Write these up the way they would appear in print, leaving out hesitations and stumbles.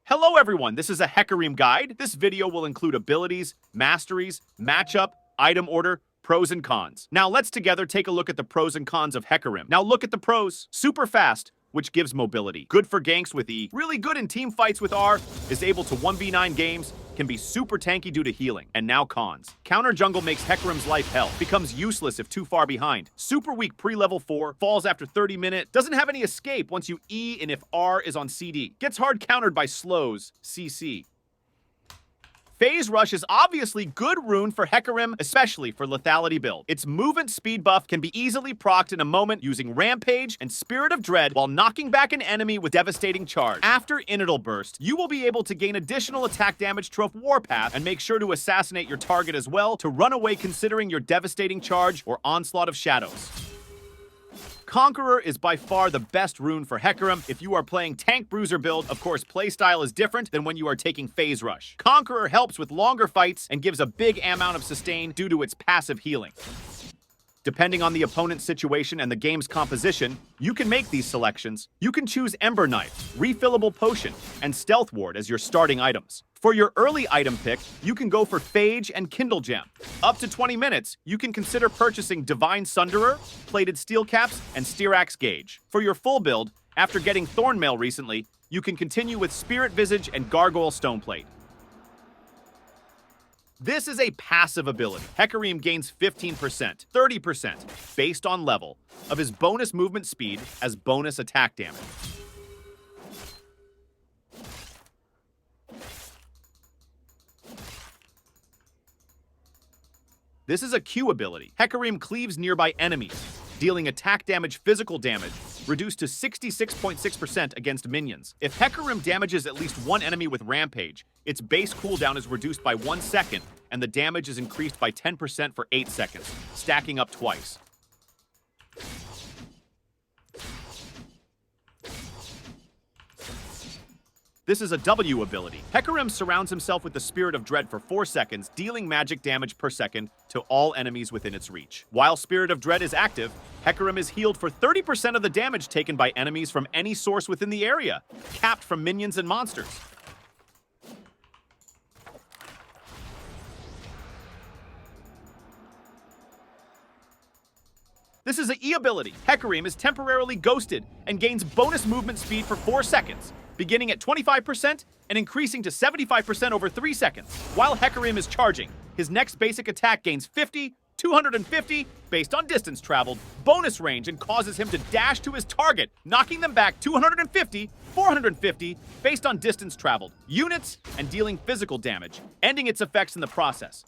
Hello everyone, this is a Hecarim guide. This video will include abilities, masteries, matchup, item order, pros and cons. Now let's together take a look at the pros and cons of Hecarim. Now look at the pros. Super fast, which gives mobility. Good for ganks with E. Really good in team fights with R. Is able to 1v9 games. Can be super tanky due to healing. And now cons. Counter jungle makes Hecarim's life hell. Becomes useless if too far behind. Super weak pre-level 4. Falls after 30 minutes. Doesn't have any escape once you E and if R is on CD. Gets hard countered by slows. CC. Phase Rush is obviously good rune for Hecarim, especially for lethality build. Its movement speed buff can be easily procced in a moment using Rampage and Spirit of Dread while knocking back an enemy with devastating charge. After Initial Burst, you will be able to gain additional attack damage to Warpath and make sure to assassinate your target as well to run away considering your devastating charge or Onslaught of Shadows. Conqueror is by far the best rune for Hecarim. If you are playing Tank Bruiser build, of course playstyle is different than when you are taking Phase Rush. Conqueror helps with longer fights and gives a big amount of sustain due to its passive healing. Depending on the opponent's situation and the game's composition, you can make these selections. You can choose Ember Knife, Refillable Potion, and Stealth Ward as your starting items. For your early item pick, you can go for Phage and Kindle Gem. Up to 20 minutes, you can consider purchasing Divine Sunderer, Plated Steel Caps, and Styrax Gauge. For your full build, after getting Thornmail recently, you can continue with Spirit Visage and Gargoyle Stoneplate. This is a passive ability. Hecarim gains 15%, 30%, based on level, of his bonus movement speed as bonus attack damage. This is a Q ability. Hecarim cleaves nearby enemies, dealing attack damage, physical damage, reduced to 66.6% against minions. If Hecarim damages at least one enemy with Rampage, its base cooldown is reduced by 1 second, and the damage is increased by 10% for 8 seconds, stacking up twice. This is a W ability. Hecarim surrounds himself with the Spirit of Dread for 4 seconds, dealing magic damage per second to all enemies within its reach. While Spirit of Dread is active, Hecarim is healed for 30% of the damage taken by enemies from any source within the area, capped from minions and monsters. This is an E ability. Hecarim is temporarily ghosted and gains bonus movement speed for 4 seconds, beginning at 25% and increasing to 75% over 3 seconds. While Hecarim is charging, his next basic attack gains 50, 250, based on distance traveled, bonus range, and causes him to dash to his target, knocking them back 250, 450, based on distance traveled, units, and dealing physical damage, ending its effects in the process.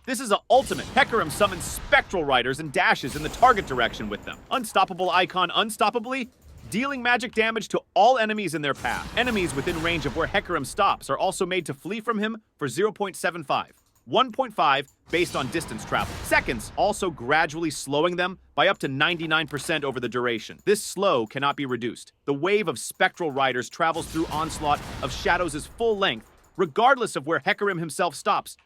This is an ultimate. Hecarim summons Spectral Riders and dashes in the target direction with them. Unstoppable icon unstoppably, dealing magic damage to all enemies in their path. Enemies within range of where Hecarim stops are also made to flee from him for 0.75. 1.5 based on distance travel. Seconds, also gradually slowing them by up to 99% over the duration. This slow cannot be reduced. The wave of Spectral Riders travels through Onslaught of Shadows' full length, regardless of where Hecarim himself stops.